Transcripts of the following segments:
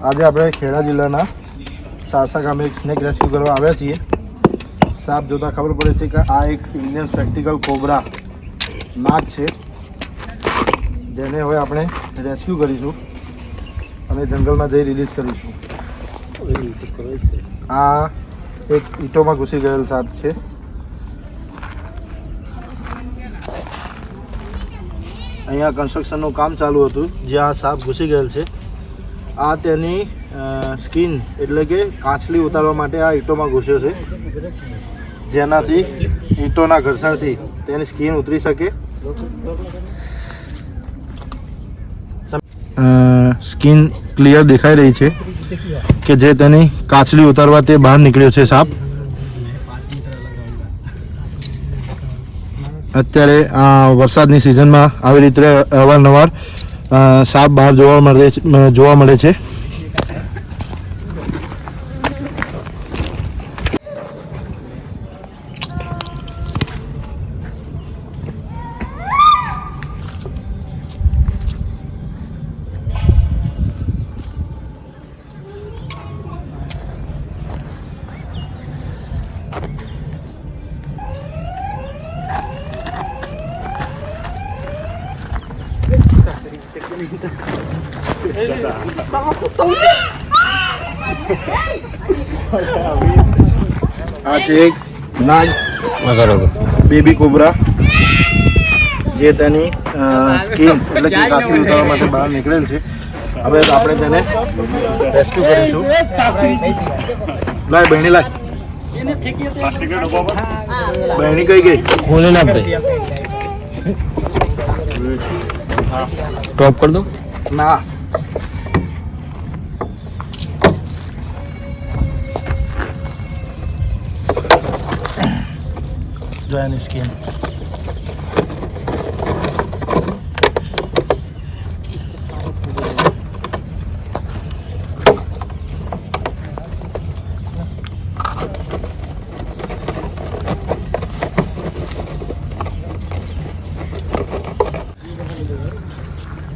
આજે આપણે ખેડા જિલ્લાના સારસા ગામે એક સ્નેક રેસ્ક્યુ કરવા આવ્યા છીએ. સાપ જોતા ખબર પડે છે કે આ એક ઇન્ડિયન સ્પેક્ટિકલ કોબરા નાગ છે, જેને હવે આપણે રેસ્ક્યુ કરીશું અને જંગલમાં જઈ રિલીઝ કરીશું. આ એક ઈંટોમાં ઘૂસી ગયેલ સાપ છે. અહીંયા કન્સ્ટ્રક્શનનું કામ ચાલુ હતું જ્યાં સાપ ઘૂસી ગયેલ છે. આ તેની સ્કિન એટલે કે કાચલી ઉતારવા માટે આ ઈંટોમાં ઘૂસ્યો છે, જેનાથી ઈંટોના ઘર્ષણથી તેની સ્કિન ઉતરી શકે. સ્કિન ક્લિયર દેખાઈ રહી છે કે જે તેની કાચલી ઉતારવા તે બહાર નીકળ્યો છે સાપ. અત્યારે વરસાદની સિઝનમાં આવી રીતે અવારનવાર સાપ બહાર જોવા મળે છે. આ છે એક નાગ બેબી કોબરા, જે તેની સ્કિન એટલે કે કાચલી ઉતારવા માટે બહાર નીકળેલ છે. હવે આપણે તેને રેસ્ક્યુ કરીશું. લાય બહેણી, લાય બહેણી કઈ ગઈ? ખોલે ના ભાઈ, ટોપ કર દો ના. જો એની સ્કિન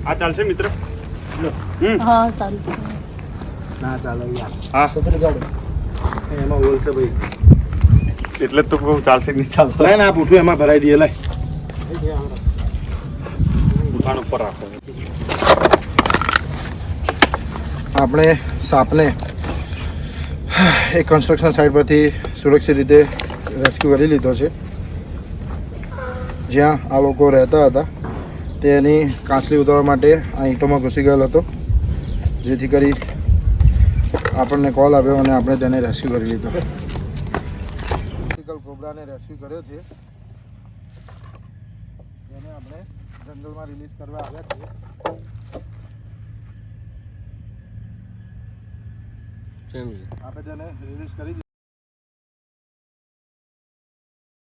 આ ચાલશે મિત્ર? હા સારું. ના ચાલે યાર. હા એમાં હોલ છે ભાઈ, એટલે જ તો કહું ચાલશે કે નહીં ચાલશે. લાય ને આ પૂઠું એમાં ભરાઈ દઈએ. લાય ઉઠાણ ઉપર રાખો. આપણે સાપને એક કન્સ્ટ્રક્શન સાઇટ પરથી સુરક્ષિત રીતે રેસ્ક્યુ કરી લીધો છે, જ્યાં આ લોકો રહેતા હતા. તેની કાચલી ઉતારવા માટે આ ઈંટોમાં ઘૂસી ગયેલો હતો, જેથી કરી આપણને કોલ આવ્યો અને આપણે તેને રેસ્ક્યુ કરી લીધો. કોબરાને રેસ્ક્યુ કર્યો છે, જેને આપણે જંગલમાં રિલીઝ કરવા આવ્યા છીએ. આપણે તેને રિલીઝ કરી